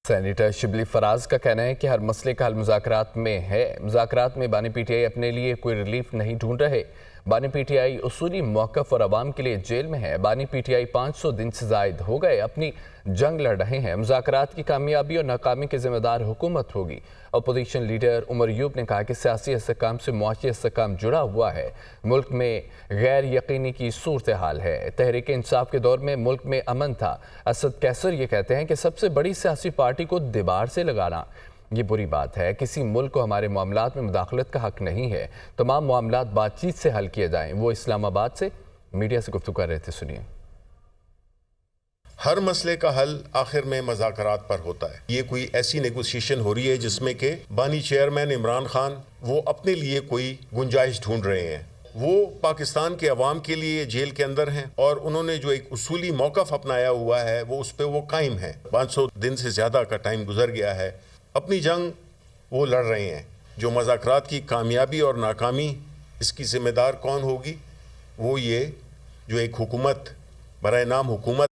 Senator Shibli Faraz کا کہنا ہے کہ ہر مسئلے کا حل مذاکرات میں ہے۔ مذاکرات میں بانی پی ٹی آئی اپنے لیے کوئی ریلیف نہیں ڈھونڈ رہے۔ بانی پی ٹی آئی اصولی موقف اور عوام کے لیے جیل میں ہے۔ بانی پی ٹی آئی 500 دن سے زائد ہو گئے اپنی جنگ لڑ رہے ہیں۔ مذاکرات کی کامیابی اور ناکامی کے ذمہ دار حکومت ہوگی۔ اپوزیشن لیڈر عمر ایوب نے کہا کہ سیاسی استحکام سے معاشی استحکام جڑا ہوا ہے۔ ملک میں غیر یقینی کی صورتحال ہے۔ تحریک انصاف کے دور میں ملک میں امن تھا۔ اسد کیسر یہ کہتے ہیں کہ سب سے بڑی سیاسی پارٹی کو دیوار سے لگانا یہ بری بات ہے۔ کسی ملک کو ہمارے معاملات میں مداخلت کا حق نہیں ہے۔ تمام معاملات بات چیت سے حل کیے جائیں۔ وہ اسلام آباد سے میڈیا سے گفتگو کر رہے تھے، سنیے۔ ہر مسئلے کا حل آخر میں مذاکرات پر ہوتا ہے۔ یہ کوئی ایسی نیگوسیشن ہو رہی ہے جس میں کہ بانی چیئرمین عمران خان وہ اپنے لیے کوئی گنجائش ڈھونڈ رہے ہیں۔ وہ پاکستان کے عوام کے لیے جیل کے اندر ہیں اور انہوں نے جو ایک اصولی موقف اپنایا ہوا ہے وہ اس پہ وہ قائم ہے۔ 500 دن سے زیادہ کا ٹائم گزر گیا ہے۔ اپنی جنگ وہ لڑ رہے ہیں۔ جو مذاکرات کی کامیابی اور ناکامی اس کی ذمہ دار کون ہوگی؟ وہ یہ جو ایک حکومت برائے نام حکومت